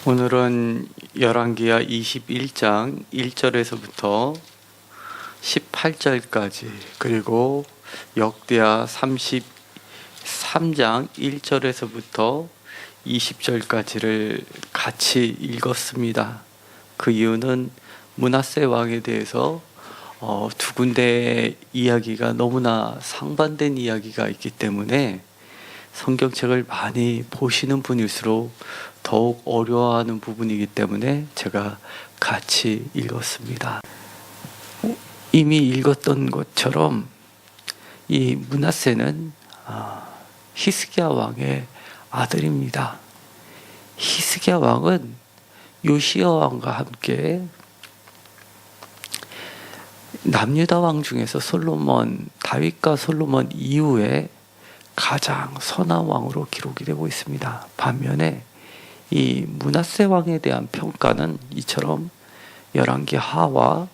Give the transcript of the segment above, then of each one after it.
오늘은 열왕기하 21장 1절에서부터 18절까지 그리고 역대하 33장 1절에서부터 20절까지를 같이 읽었습니다. 그 이유는 므낫세 왕에 대해서 두 군데의 이야기가 너무나 상반된 이야기가 있기 때문에 성경책을 많이 보시는 분일수록 더욱 어려워하는 부분이기 때문에 제가 같이 읽었습니다. 이미 읽었던 것처럼 이 므낫세는 히스기야 왕의 아들입니다. 히스기야 왕은 요시야 왕과 함께 남유다 왕 중에서 다윗과 솔로몬 이후에 가장 선한 왕으로 기록이 되고 있습니다. 반면에 이 므낫세 왕에 대한 평가는 이처럼 열왕기 하와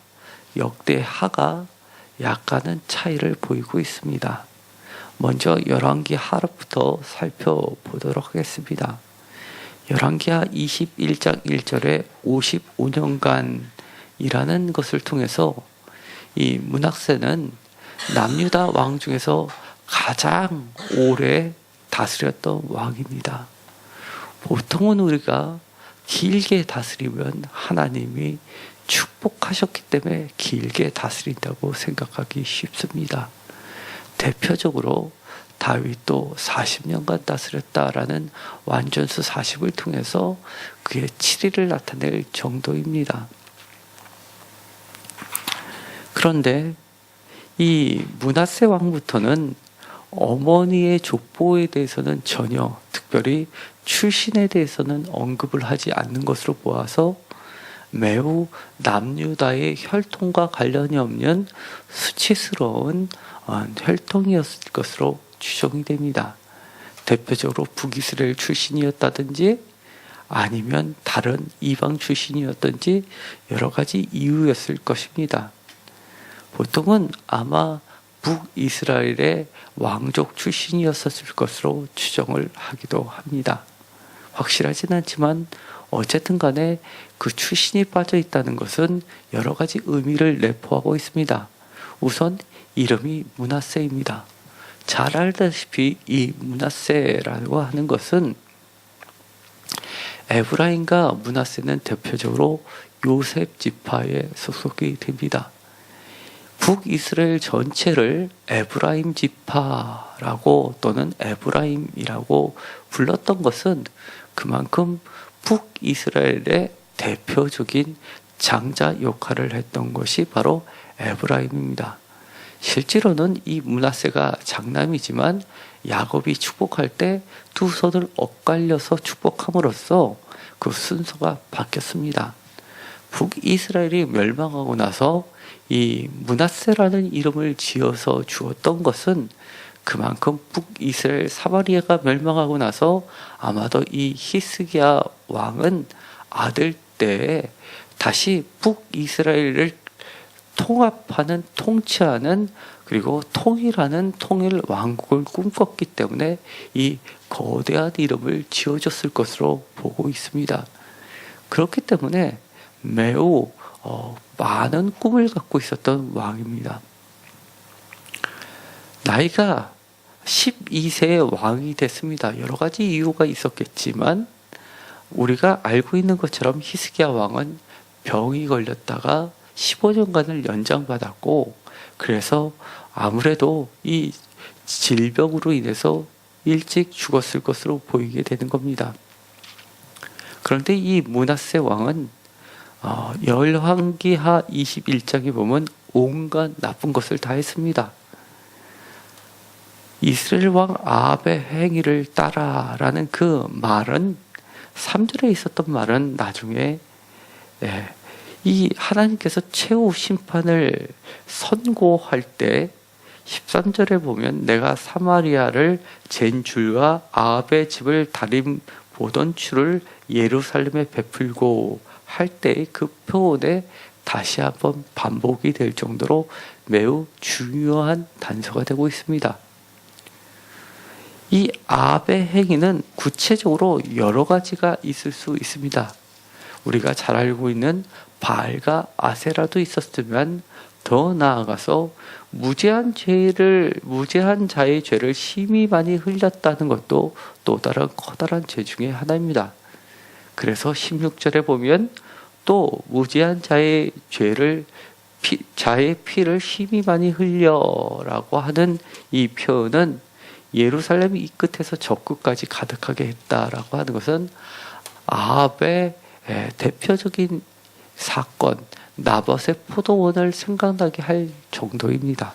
역대 하가 약간은 차이를 보이고 있습니다. 먼저 열왕기 하부터 살펴보도록 하겠습니다. 열왕기하 21장 1절에 55년간이라는 것을 통해서 이 므낫세는 남유다 왕 중에서 가장 오래 다스렸던 왕입니다. 보통은 우리가 길게 다스리면 하나님이 축복하셨기 때문에 길게 다스린다고 생각하기 쉽습니다. 대표적으로 다윗도 40년간 다스렸다라는 완전수 40을 통해서 그의 7위를 나타낼 정도입니다. 그런데 이 므낫세 왕부터는 어머니의 족보에 대해서는 전혀, 특별히 출신에 대해서는 언급을 하지 않는 것으로 보아서 매우 남유다의 혈통과 관련이 없는 수치스러운 혈통이었을 것으로 추정이 됩니다. 대표적으로 북이스라엘 출신이었다든지 아니면 다른 이방 출신이었든지 여러 가지 이유였을 것입니다. 보통은 아마 북이스라엘의 왕족 출신이었을 것으로 추정을 하기도 합니다. 확실하진 않지만 어쨌든 간에 그 출신이 빠져 있다는 것은 여러 가지 의미를 내포하고 있습니다. 우선 이름이 므낫세입니다. 잘 알다시피 이 므낫세라고 하는 것은 에브라임과 므낫세는 대표적으로 요셉 지파에 소속이 됩니다. 북이스라엘 전체를 에브라임 지파라고 또는 에브라임이라고 불렀던 것은 그만큼 북이스라엘의 대표적인 장자 역할을 했던 것이 바로 에브라임입니다. 실제로는 이 므낫세가 장남이지만 야곱이 축복할 때 두 손을 엇갈려서 축복함으로써 그 순서가 바뀌었습니다. 북이스라엘이 멸망하고 나서 이 므낫세라는 이름을 지어서 주었던 것은 그만큼 북이스라엘 사마리아가 멸망하고 나서 아마도 이 히스기야 왕은 아들 때에 다시 북이스라엘을 통합하는, 통치하는, 그리고 통일 왕국을 꿈꿨기 때문에 이 거대한 이름을 지어줬을 것으로 보고 있습니다. 그렇기 때문에 매우 많은 꿈을 갖고 있었던 왕입니다. 나이가 12세에 왕이 됐습니다. 여러 가지 이유가 있었겠지만 우리가 알고 있는 것처럼 히스기야 왕은 병이 걸렸다가 15년간을 연장받았고, 그래서 아무래도 이 질병으로 인해서 일찍 죽었을 것으로 보이게 되는 겁니다. 그런데 이 므낫세 왕은 열왕기하 21장에 보면 온갖 나쁜 것을 다 했습니다. 이스라엘 왕 아합의 행위를 따라라는 그 말은 3절에 있었던 말은 나중에 이 하나님께서 최후 심판을 선고할 때 13절에 보면 내가 사마리아를 잰 줄과 아합의 집을 다림 보던 추를 예루살렘에 베풀고 할 때의 그 표현에 다시 한번 반복이 될 정도로 매우 중요한 단서가 되고 있습니다. 이 아합의 행위는 구체적으로 여러 가지가 있을 수 있습니다. 우리가 잘 알고 있는 바알과 아세라도 있었지만 더 나아가서 무죄한 자의 죄를 심히 많이 흘렸다는 것도 또 다른 커다란 죄 중에 하나입니다. 그래서 16절에 보면 또 무죄한 자의 자의 피를 심히 많이 흘려라고 하는 이 표현은 예루살렘 이 끝에서 저 끝까지 가득하게 했다라고 하는 것은 아합의 대표적인 사건, 나봇의 포도원을 생각나게 할 정도입니다.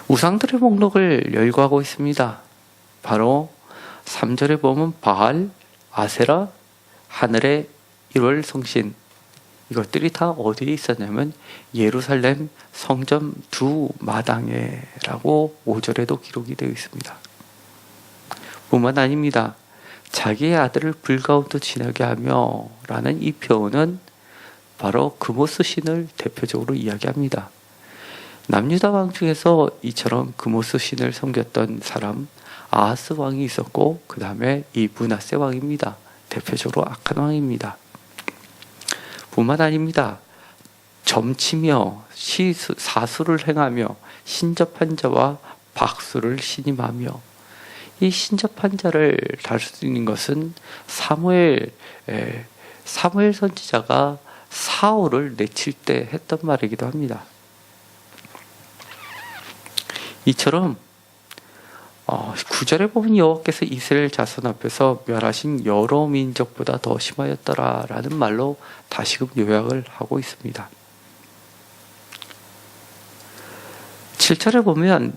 우상들의 목록을 열거하고 있습니다. 바로 3절에 보면 바알, 아세라, 하늘의 1월 성신, 이것들이 다 어디에 있었냐면 예루살렘 성전 두 마당에라고 5절에도 기록이 되어 있습니다. 뿐만 아닙니다. 자기의 아들을 불 가운데 지나게 하며 라는 이 표현은 바로 그모스 신을 대표적으로 이야기합니다. 남유다 왕 중에서 이처럼 그모스 신을 섬겼던 사람 아하스 왕이 있었고 그 다음에 이 므낫세 왕입니다. 대표적으로 악한 왕입니다. 뿐만 아닙니다. 점치며 사수를 행하며 신접한 자와 박수를 신임하며, 이 신접한 자를 다룰 수 있는 것은 사무엘 선지자가 사울을 내칠 때 했던 말이기도 합니다. 이처럼 9절에 보면 여호와께서 이스라엘 자손 앞에서 멸하신 여러 민족보다 더 심하였더라라는 말로 다시금 요약을 하고 있습니다. 7절에 보면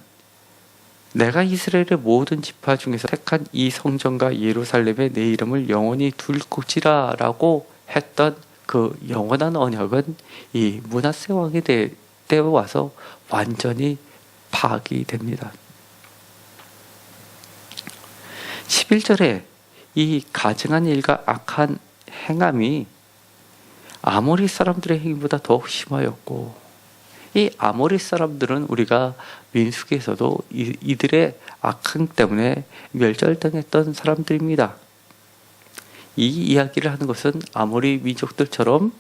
내가 이스라엘의 모든 지파 중에서 택한 이 성전과 예루살렘에 내 이름을 영원히 둘 것이라 라고 했던 그 영원한 언약은 이 므낫세 왕의 때에 와서 완전히 파악이 됩니다. 11절에 이 가증한 일과 악한 행함이 아모리 사람들의 행위보다 더욱 심하였고, 이 아모리 사람들은 우리가 민수기에서도 이들의 악행 때문에 멸절당했던 사람들입니다. 이 이야기를 하는 것은 아모리 민족들처럼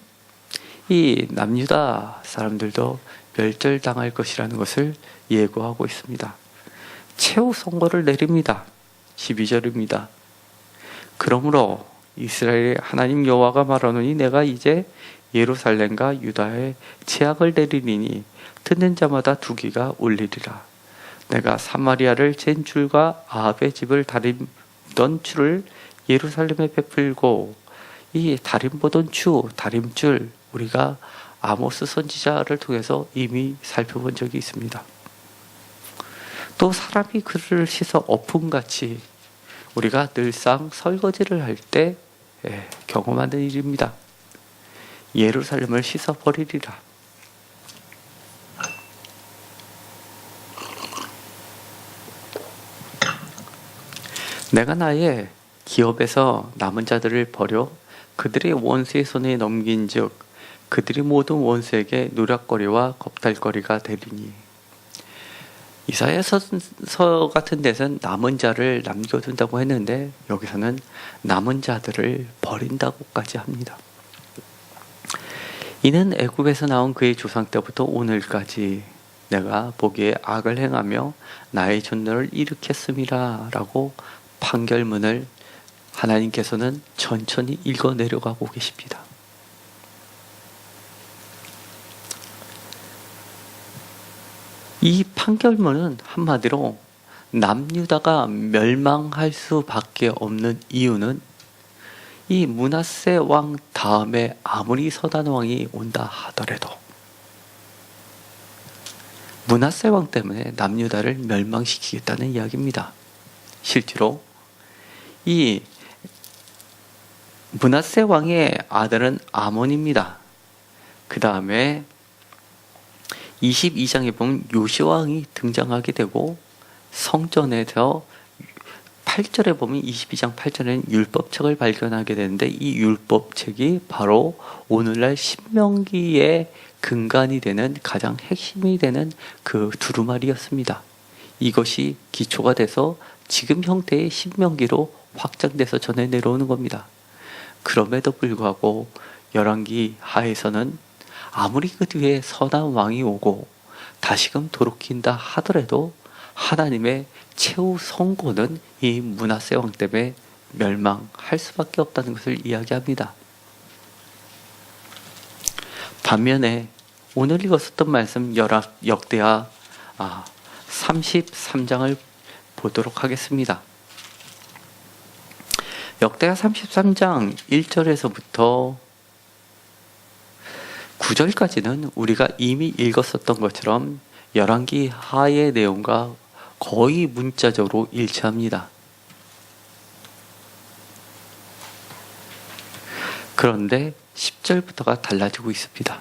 이 남유다 사람들도 멸절당할 것이라는 것을 예고하고 있습니다. 최후 선고를 내립니다. 12절입니다. 그러므로 이스라엘의 하나님 여호와가 말하노니 내가 이제 예루살렘과 유다에 재앙을 내리리니 듣는 자마다 두기가 울리리라. 내가 사마리아를 잰 줄과 아합의 집을 다림던 줄을 예루살렘에 베풀고, 이 다림보던 다림줄 우리가 아모스 선지자를 통해서 이미 살펴본 적이 있습니다. 또 사람이 그를 씻어 어품같이 우리가 늘상 설거지를 할 때 경험하는 일입니다. 예루살렘을 씻어버리리라. 내가 나의 기업에서 남은 자들을 버려 그들의 원수의 손에 넘긴즉 그들이 모든 원수에게 노략거리와 겁탈거리가 되리니. 이사야서 같은 데서는 남은 자를 남겨둔다고 했는데 여기서는 남은 자들을 버린다고까지 합니다. 이는 애굽에서 나온 그의 조상 때부터 오늘까지 내가 보기에 악을 행하며 나의 존노를 일으켰음이라 라고 판결문을 하나님께서는 천천히 읽어 내려가고 계십니다. 이 판결문은 한마디로 남유다가 멸망할 수밖에 없는 이유는 이 므낫세 왕 다음에 아무리 서단 왕이 온다 하더라도 므낫세 왕 때문에 남유다를 멸망시키겠다는 이야기입니다. 실제로 이 므낫세 왕의 아들은 아몬입니다. 그 다음에 22장에 보면 요시야 왕이 등장하게 되고, 성전에서 8절에 보면 22장 8절에는 율법책을 발견하게 되는데, 이 율법책이 바로 오늘날 신명기의 근간이 되는 가장 핵심이 되는 그 두루마리였습니다. 이것이 기초가 돼서 지금 형태의 신명기로 확장돼서 전해 내려오는 겁니다. 그럼에도 불구하고 열왕기 하에서는 아무리 그 뒤에 선한 왕이 오고 다시금 도로킨다 하더라도 하나님의 최후 선고는 이 므낫세 왕 때문에 멸망할 수밖에 없다는 것을 이야기합니다. 반면에 오늘 읽었었던 말씀 역대하 33장을 보도록 하겠습니다. 역대하 33장 1절에서부터 9절까지는 우리가 이미 읽었었던 것처럼 열왕기 하의 내용과 거의 문자적으로 일치합니다. 그런데 10절부터가 달라지고 있습니다.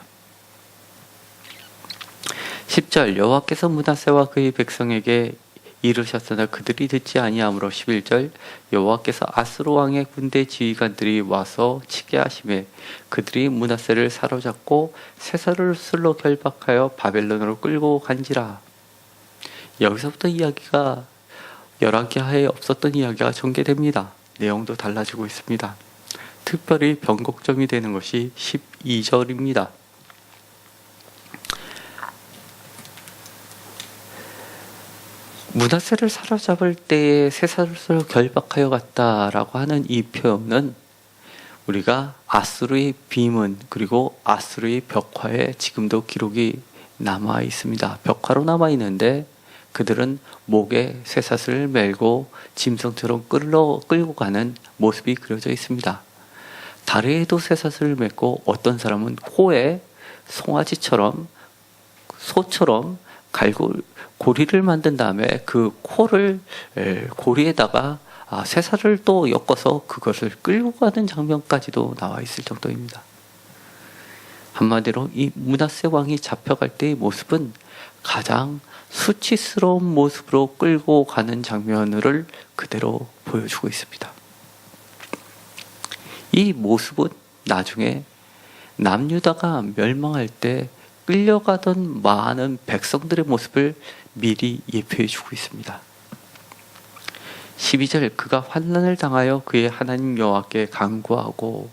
10절 여호와께서 므낫세와 그의 백성에게 이르셨으나 그들이 듣지 아니하므로 11절 여호와께서 아스로 왕의 군대 지휘관들이 와서 치게 하심에 그들이 므낫세를 사로잡고 쇠사슬로 결박하여 바벨론으로 끌고 간지라. 여기서부터 이야기가 열왕기 하에 없었던 이야기가 전개됩니다. 내용도 달라지고 있습니다. 특별히 변곡점이 되는 것이 12절입니다. 므낫세를 사로잡을 때에 쇠사슬로 결박하여 갔다라고 하는 이 표현은 우리가 아수르의 비문 그리고 아수르의 벽화에 지금도 기록이 남아 있습니다. 벽화로 남아 있는데 그들은 목에 쇠사슬을 메고 짐승처럼 끌고 가는 모습이 그려져 있습니다. 다리에도 쇠사슬을 메고 어떤 사람은 코에 송아지처럼 소처럼 고리를 만든 다음에 그 코를 고리에다가 쇠사슬을 또 엮어서 그것을 끌고 가는 장면까지도 나와 있을 정도입니다. 한마디로 이 므낫세 왕이 잡혀갈 때의 모습은 가장 수치스러운 모습으로 끌고 가는 장면을 그대로 보여주고 있습니다. 이 모습은 나중에 남유다가 멸망할 때 끌려가던 많은 백성들의 모습을 미리 예표해 주고 있습니다. 12절 그가 환난을 당하여 그의 하나님 여호와께 간구하고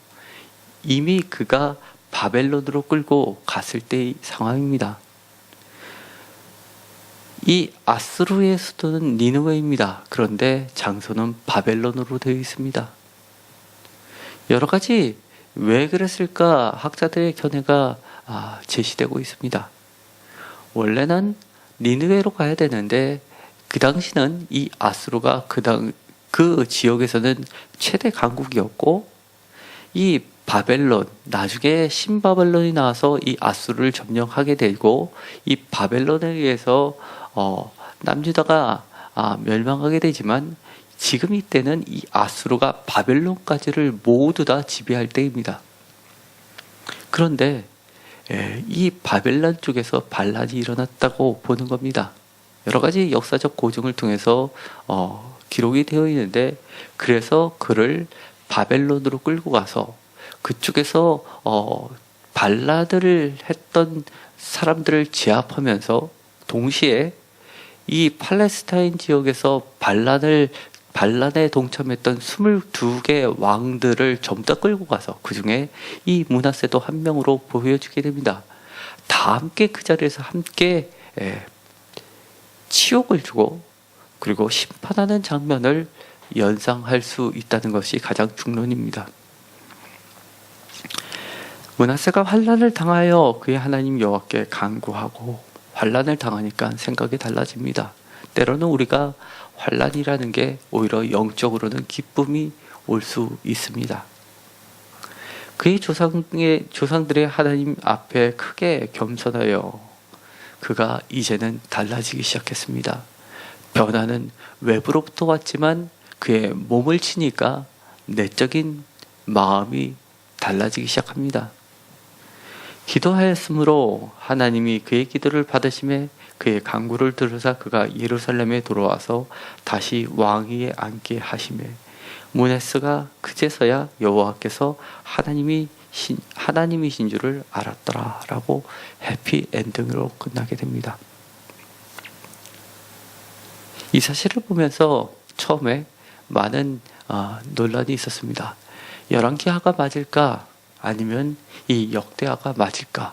이미 그가 바벨론으로 끌고 갔을 때의 상황입니다. 이 아스루의 수도는 니느웨입니다. 그런데 장소는 바벨론으로 되어 있습니다. 여러 가지 왜 그랬을까 학자들의 견해가 제시되고 있습니다. 원래는 니느웨로 가야 되는데 그 당시는 이 아수르가 그 지역에서는 최대 강국이었고 이 바벨론 나중에 신바벨론이 나와서 이 아수르를 점령하게 되고 이 바벨론에 의해서 남유다가 멸망하게 되지만 지금 이때는 이 아수르가 바벨론까지를 모두 다 지배할 때입니다. 그런데 이 바벨론 쪽에서 반란이 일어났다고 보는 겁니다. 여러 가지 역사적 고증을 통해서 기록이 되어 있는데 그래서 그를 바벨론으로 끌고 가서 그쪽에서 반란을 했던 사람들을 제압하면서 동시에 이 팔레스타인 지역에서 반란에 동참했던 22개 왕들을 전부 다 끌고 가서 그 중에 이 므낫세도 한 명으로 보여주게 됩니다. 다 함께 그 자리에서 함께 치욕을 주고 그리고 심판하는 장면을 연상할 수 있다는 것이 가장 중론입니다. 므낫세가 환난을 당하여 그의 하나님 여호와께 간구하고 환난을 당하니까 생각이 달라집니다. 때로는 우리가 환난이라는 게 오히려 영적으로는 기쁨이 올 수 있습니다. 그의 조상들의 하나님 앞에 크게 겸손하여 그가 이제는 달라지기 시작했습니다. 변화는 외부로부터 왔지만 그의 몸을 치니까 내적인 마음이 달라지기 시작합니다. 기도하였으므로 하나님이 그의 기도를 받으심에 그의 간구를 들으사 그가 예루살렘에 돌아와서 다시 왕위에 앉게 하심에 므낫세가 그제서야 여호와께서 하나님이신 줄을 알았더라 라고 해피 엔딩으로 끝나게 됩니다. 이 사실을 보면서 처음에 많은 논란이 있었습니다. 열왕기하가 맞을까? 아니면 이 역대하가 맞을까?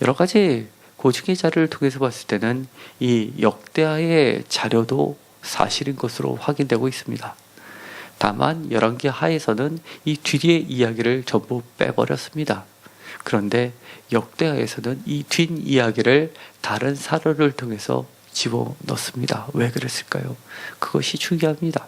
여러 가지 고증의 자료를 통해서 봤을 때는 이 역대하의 자료도 사실인 것으로 확인되고 있습니다. 다만 열왕기 하에서는 이 뒤의 이야기를 전부 빼버렸습니다. 그런데 역대하에서는 이 뒷 이야기를 다른 사료를 통해서 집어넣습니다. 왜 그랬을까요? 그것이 중요합니다.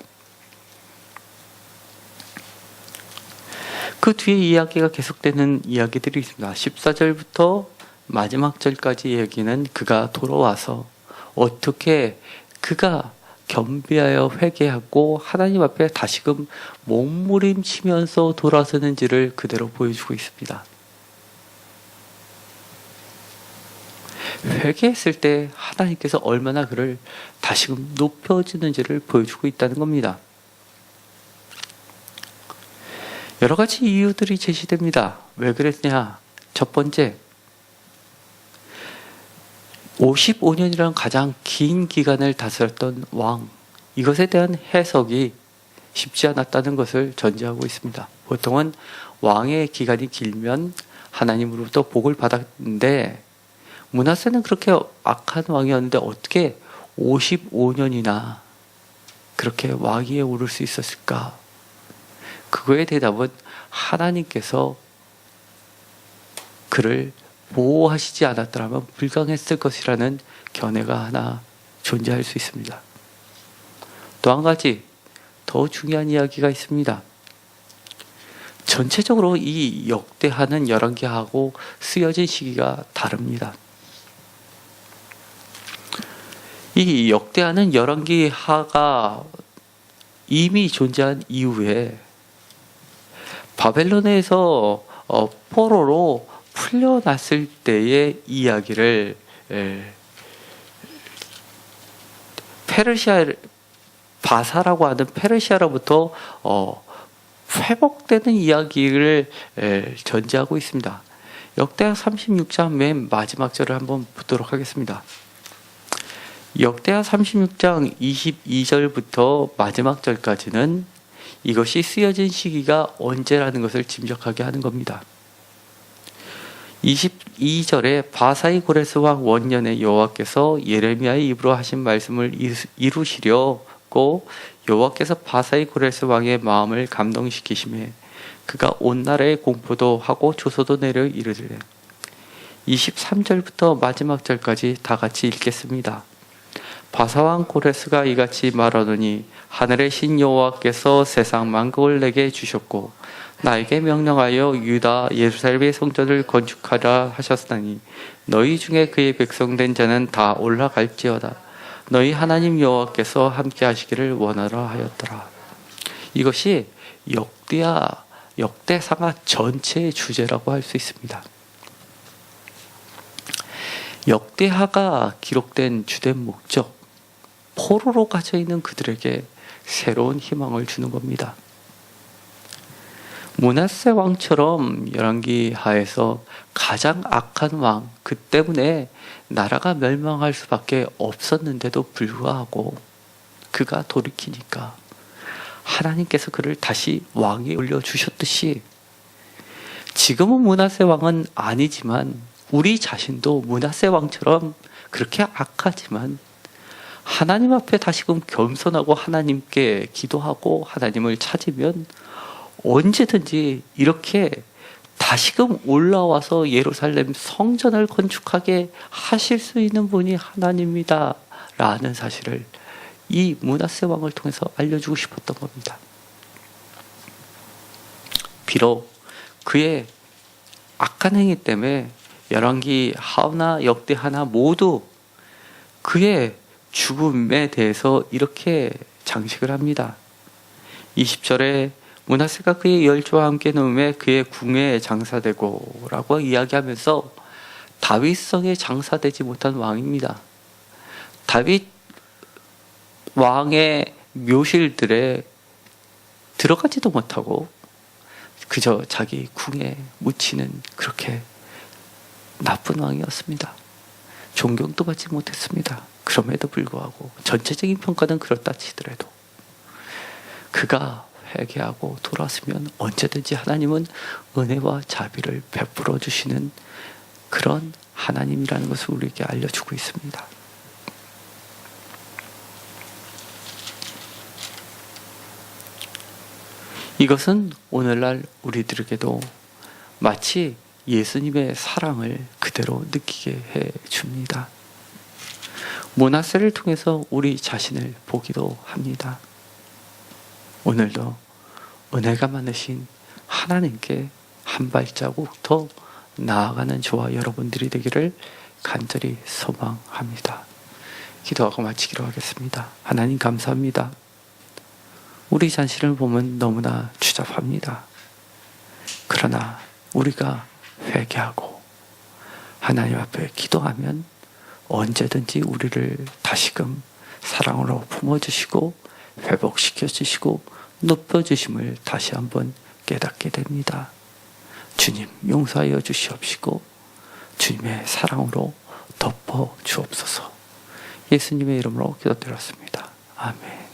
그 뒤에 이야기가 계속되는 이야기들이 있습니다. 14절부터 마지막 절까지 얘기는 그가 돌아와서 어떻게 그가 겸비하여 회개하고 하나님 앞에 다시금 몸부림치면서 돌아서는지를 그대로 보여주고 있습니다. 회개했을 때 하나님께서 얼마나 그를 다시금 높여주는지를 보여주고 있다는 겁니다. 여러 가지 이유들이 제시됩니다. 왜 그랬냐? 첫 번째, 55년이라는 가장 긴 기간을 다스렸던 왕, 이것에 대한 해석이 쉽지 않았다는 것을 전제하고 있습니다. 보통은 왕의 기간이 길면 하나님으로부터 복을 받았는데 므낫세는 그렇게 악한 왕이었는데 어떻게 55년이나 그렇게 왕위에 오를 수 있었을까? 그거의 대답은 하나님께서 그를 보호하시지 않았더라면 불강했을 것이라는 견해가 하나 존재할 수 있습니다. 또 한 가지 더 중요한 이야기가 있습니다. 전체적으로 이 역대하는 열왕기하고 쓰여진 시기가 다릅니다. 이 역대하는 열왕기하가 이미 존재한 이후에 바벨론에서 포로로 풀려났을 때의 이야기를 페르시아 바사라고 하는 페르시아로부터 회복되는 이야기를 전제하고 있습니다. 역대하 36장 맨 마지막 절을 한번 보도록 하겠습니다. 역대하 36장 22절부터 마지막 절까지는 이것이 쓰여진 시기가 언제라는 것을 짐작하게 하는 겁니다. 22절에 바사이 고레스 왕 원년에 여호와께서 예레미야의 입으로 하신 말씀을 이루시려고 여호와께서 바사이 고레스 왕의 마음을 감동시키심에 그가 온 나라에 공포도 하고 조소도 내려 이르되 23절부터 마지막 절까지 다 같이 읽겠습니다. 바사왕 고레스가 이같이 말하노니 하늘의 신 여호와께서 세상 만국을 내게 주셨고 나에게 명령하여 유다 예루살렘의 성전을 건축하라 하셨으니 너희 중에 그의 백성된 자는 다 올라갈지어다. 너희 하나님 여호와께서 함께 하시기를 원하라 하였더라. 이것이 역대상하 전체의 주제라고 할 수 있습니다. 역대하가 기록된 주된 목적, 포로로 갇혀있는 그들에게 새로운 희망을 주는 겁니다. 므낫세 왕처럼 열왕기하에서 가장 악한 왕, 그 때문에 나라가 멸망할 수밖에 없었는데도 불구하고 그가 돌이키니까 하나님께서 그를 다시 왕위에 올려주셨듯이 지금은 므낫세 왕은 아니지만 우리 자신도 므낫세 왕처럼 그렇게 악하지만 하나님 앞에 다시금 겸손하고 하나님께 기도하고 하나님을 찾으면 언제든지 이렇게 다시금 올라와서 예루살렘 성전을 건축하게 하실 수 있는 분이 하나님이다 라는 사실을 이 므낫세 왕을 통해서 알려주고 싶었던 겁니다. 비록 그의 악한 행위 때문에 열왕기 하나 역대하나 모두 그의 죽음에 대해서 이렇게 장식을 합니다. 20절에 므낫세가 그의 열조와 함께 누움에 그의 궁에 장사되고 라고 이야기하면서 다윗성에 장사되지 못한 왕입니다. 다윗 왕의 묘실들에 들어가지도 못하고 그저 자기 궁에 묻히는 그렇게 나쁜 왕이었습니다. 존경도 받지 못했습니다. 그럼에도 불구하고 전체적인 평가는 그렇다 치더라도 그가 회개하고 돌아서면 언제든지 하나님은 은혜와 자비를 베풀어 주시는 그런 하나님이라는 것을 우리에게 알려주고 있습니다. 이것은 오늘날 우리들에게도 마치 예수님의 사랑을 그대로 느끼게 해 줍니다. 므낫세를 통해서 우리 자신을 보기도 합니다. 오늘도 은혜가 많으신 하나님께 한 발자국 더 나아가는 저와 여러분들이 되기를 간절히 소망합니다. 기도하고 마치기로 하겠습니다. 하나님 감사합니다. 우리 자신을 보면 너무나 추잡합니다. 그러나 우리가 회개하고 하나님 앞에 기도하면 언제든지 우리를 다시금 사랑으로 품어주시고 회복시켜주시고 높여주심을 다시 한번 깨닫게 됩니다. 주님 용서하여 주시옵시고 주님의 사랑으로 덮어 주옵소서. 예수님의 이름으로 기도드렸습니다. 아멘.